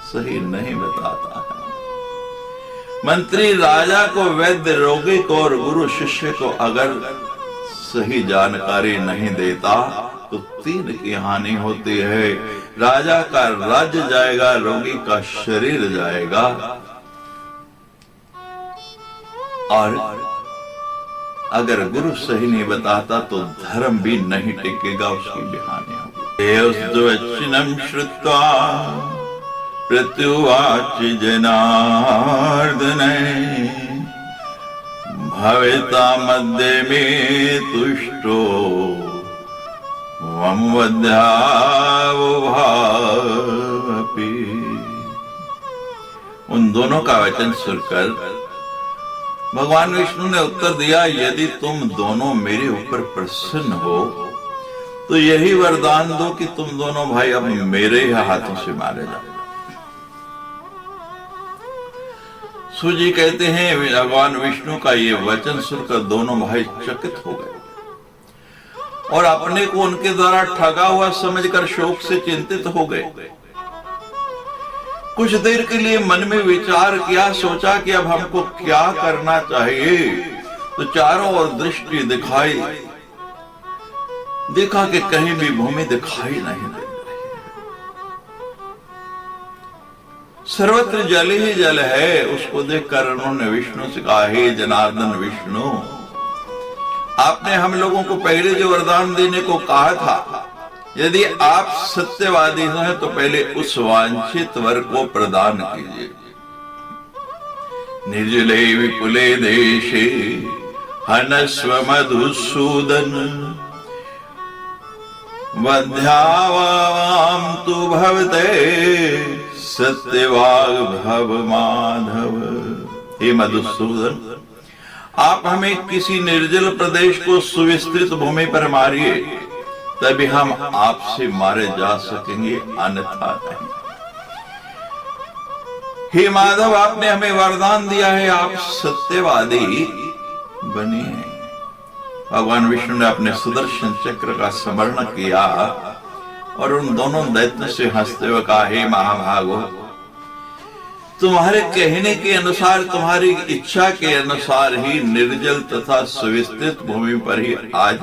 सही नहीं बताता है। मंत्री राजा को, वैद्य रोगी को, और गुरु शिष्य को अगर सही जानकारी नहीं देता तो तीन की हानि होती है। राजा का राज्य जाएगा, रोगी का शरीर जाएगा, और अगर गुरु सही नहीं बताता तो धर्म भी नहीं टिकेगा, उसकी भी हानि होगी। श्रुत्वा प्रत्युवाच जनार्दन भवेता मध्य में तुष्टो वम वध्यावो भावपि। उन दोनों का वचन सुनकर भगवान विष्णु ने उत्तर दिया, यदि तुम दोनों मेरे ऊपर प्रसन्न हो तो यही वरदान दो कि तुम दोनों भाई अब मेरे ही हाथों से मारे जाओ। सूजी कहते हैं, भगवान विष्णु का ये वचन सुनकर दोनों भाई चकित हो गए और अपने को उनके द्वारा ठगा हुआ समझकर शोक से चिंतित हो गए। कुछ देर के लिए मन में विचार किया, सोचा कि अब हमको क्या करना चाहिए। तो चारों ओर दृष्टि दिखाई, देखा कि कहीं भी भूमि दिखाई नहीं दे रही। सर्वत्र जल ही जल है। उसको देखकर उन्होंने विष्णु से कहा, हे जनार्दन विष्णु, आपने हम लोगों को पहले जो वरदान देने को कहा था, यदि आप सत्यवादी हैं तो पहले उस वांछित वर को प्रदान कीजिए। निर्जले विपुले देशे हनस्व मधुसूदन वध्यावाम तु भवते सत्यवाग भव माधव। हे मधुसूदन, आप हमें किसी निर्जल प्रदेश को सुविस्तृत भूमि पर मारिए, तभी हम आपसे मारे जा सकेंगे, अन्यथा नहीं। हे माधव, आपने हमें वरदान दिया है, आप सत्यवादी बनिए। भगवान विष्णु ने अपने सुदर्शन चक्र का स्मरण किया और उन दोनों दैत्यों से हंसते हुए कहा, हे महाभागो, तुम्हारे कहने के अनुसार, तुम्हारी इच्छा के अनुसार ही निर्जल तथा सुविस्तृत भूमि पर ही आज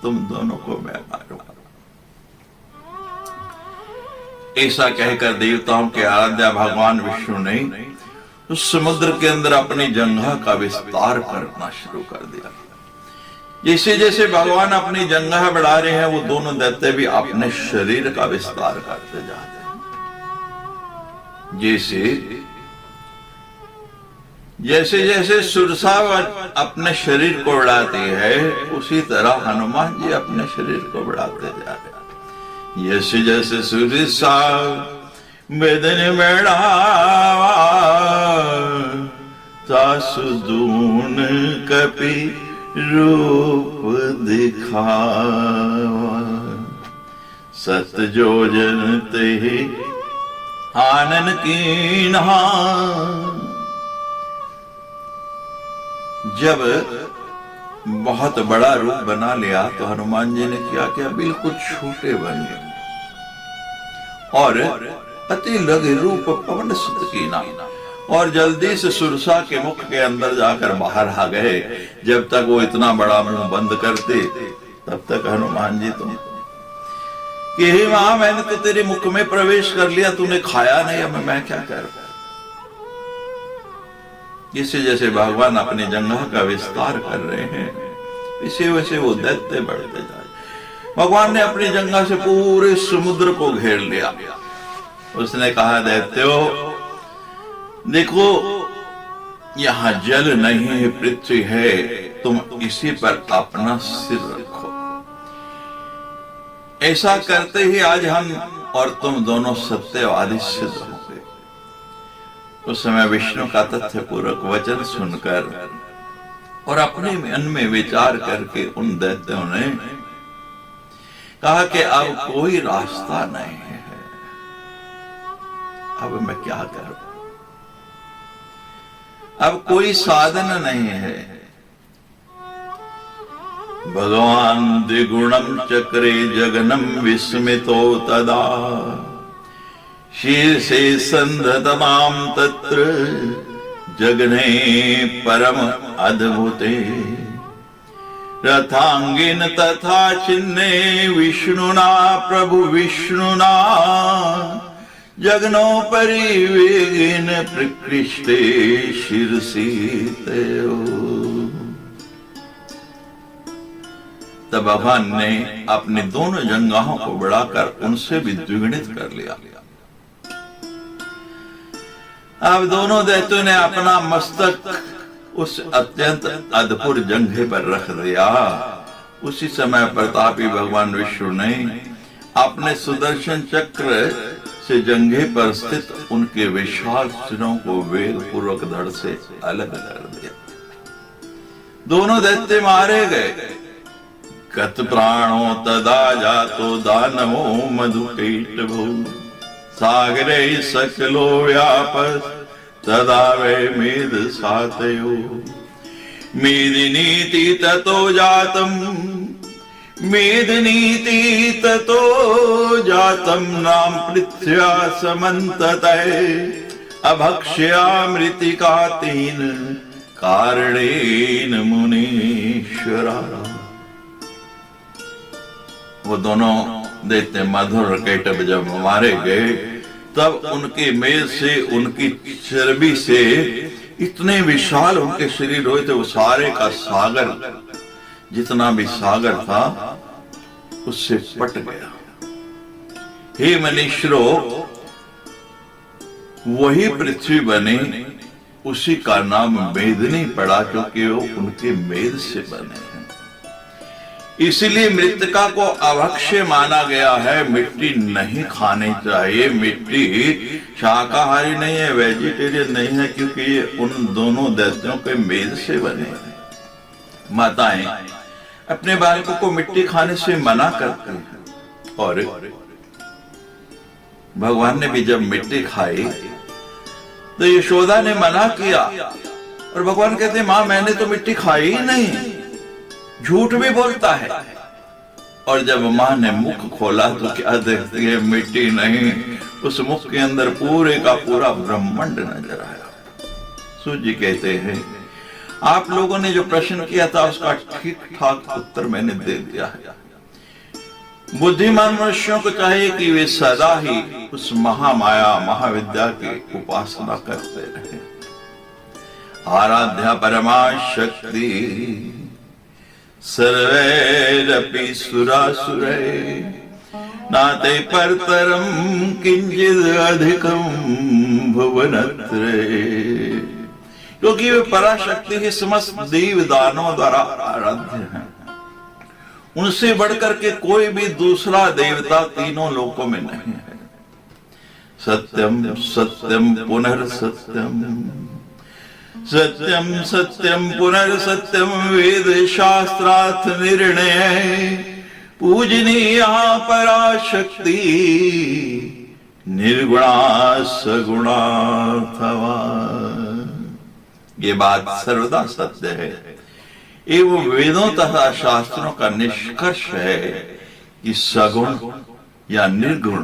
तुम दोनों को मैं मारूंगा। ऐसा कहकर देवताओं के आराध्य भगवान विष्णु ने उस समुद्र के अंदर अपनी जंघा का विस्तार करना शुरू कर दिया। जैसे जैसे भगवान अपनी जंघा बढ़ा रहे हैं, वो दोनों दैत्य भी अपने शरीर का विस्तार करते जाते हैं। जैसे जैसे सुरसा अपने शरीर को बढ़ाती है, उसी तरह हनुमान जी अपने शरीर को बढ़ाते जा रहे हैं। जैसे जैसे सुरसा बदन बढ़ावा, तासुदून कपि रूप दिखावा, सत जोजन ते आनन कीन्हा। जब बहुत बड़ा रूप बना लिया तो हनुमान जी ने क्या किया, बिल्कुल छोटे बन गए और अति लघु रूप पवन सुत कीन्हा, और जल्दी से सुरसा के मुख के अंदर जाकर बाहर आ गए। जब तक वो इतना बड़ा मुंह बंद करते, तब तक हनुमान जी तुम कि हे मां, मैंने तो तेरे मुख में प्रवेश कर लिया, तूने खाया नहीं, अब मैं क्या करूं। जैसे जैसे भगवान अपनी जंघा का विस्तार कर रहे हैं, इसे वैसे वो दैत्य बढ़ते जाए। भगवान ने अपनी जंघा से पूरे समुद्र को घेर लिया। उसने कहा, दैत्यो देखो, यहां जल नहीं है, पृथ्वी है, तुम इसी पर अपना सिर रखो। ऐसा करते ही आज हम और तुम दोनों सत्यवादी सिद्ध होंगे। उस समय विष्णु का तथ्य पूर्वक वचन सुनकर और अपने मन में विचार करके उन दैत्यों ने कहा कि अब कोई रास्ता नहीं है, अब मैं क्या करूं, अब कोई साधन नहीं है। भगवान द्विगुणम चक्रे जगनम विस्मितो तदा, शीर्षे संधतमाम तत्र जगने परम अद्भुते, रथांगिन तथा चिन्ने विष्णुना प्रभु विष्णुना, जगनोपरि वेगेन प्रकृष्टे शीर्षि तयो। तब भगवान ने अपने दोनों जंघाओं को बढ़ाकर उनसे भी द्विगुणित कर लिया। अब दोनों दैत्यों ने अपना मस्तक उस अत्यंत अद्भुत जंघे पर रख दिया। उसी समय प्रतापी भगवान विष्णु ने अपने सुदर्शन चक्र से जंघे पर स्थित उनके विशाल सिरों को वेग पूर्वक धड़ से अलग कर दिया। दोनों दैत्य मारे गए। गत प्राणो तदा जातो दानवो मधुकैटभो, सागरे सकलो व्यापस तदा वै मेद सातयो, मेदिनीति ततो जातम, मेदिनीति ततो जातम नाम पृथ्व्या समन्ततः, अभक्ष्यामृतिका तेन कारणेन मुनीश्वरा। वो दोनों दैत्य मधुर कैटभ जब मारे गए तब उनके मेल से, उनकी चर्बी से इतने विशाल उनके शरीर हुए थे, वो सारे का सागर, जितना भी सागर था उससे पट गया। हे मनुष्यों, वही पृथ्वी बने, उसी का नाम मेदिनी पड़ा, क्योंकि वो उनके मेद से बने हैं। इसलिए मृतिका को अभक्ष्य माना गया है, मिट्टी नहीं खानी चाहिए। मिट्टी शाकाहारी नहीं है, वेजिटेरियन नहीं है, क्योंकि ये उन दोनों दैत्यों के मेद से बने हैं। माताएं अपने बालकों को मिट्टी खाने से मना करती हैं, और भगवान ने भी जब मिट्टी खाई तो यशोदा ने मना किया, और भगवान कहते मां मैंने तो मिट्टी खाई ही नहीं, झूठ भी बोलता है। और जब मां ने मुख खोला तो क्या देखती है, मिट्टी नहीं, उस मुख के अंदर पूरे का पूरा ब्रह्मांड नजर आया। सूर्य जी कहते हैं आप लोगों ने जो प्रश्न किया था उसका ठीक ठाक उत्तर मैंने दे दिया है। बुद्धिमान मनुष्यों को चाहिए कि वे सदा ही उस महामाया महाविद्या की उपासना करते रहे। आराध्या परमा शक्ति सर्वैरपि सुरासुरै नाते परतरम किंचिद अधिकम भुवनत्रये। क्योंकि वे पराशक्ति ही समस्त देव दानों द्वारा आराध्य हैं। उनसे बढ़कर के कोई भी दूसरा देवता तीनों लोकों में नहीं है। सत्यम सत्यम पुनर्सत्यम, सत्यम सत्यम पुनर्सत्यम, वेद शास्त्रार्थ निर्णय, पूजनीया पराशक्ति निर्गुणा सगुणार्थवा। ये बात सर्वदा सत्य है। एवं वेदों तथा शास्त्रों का निष्कर्ष है कि सगुण या निर्गुण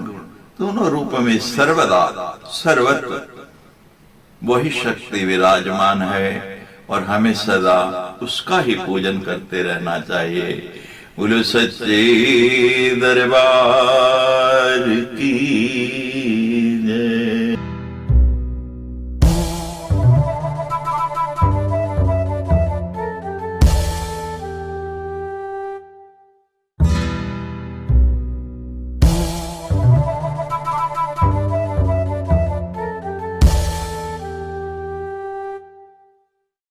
दोनों रूप में सर्वदा सर्वत्र वही शक्ति विराजमान है, और हमें सदा उसका ही पूजन करते रहना चाहिए। बोलो सच्चे दरबार की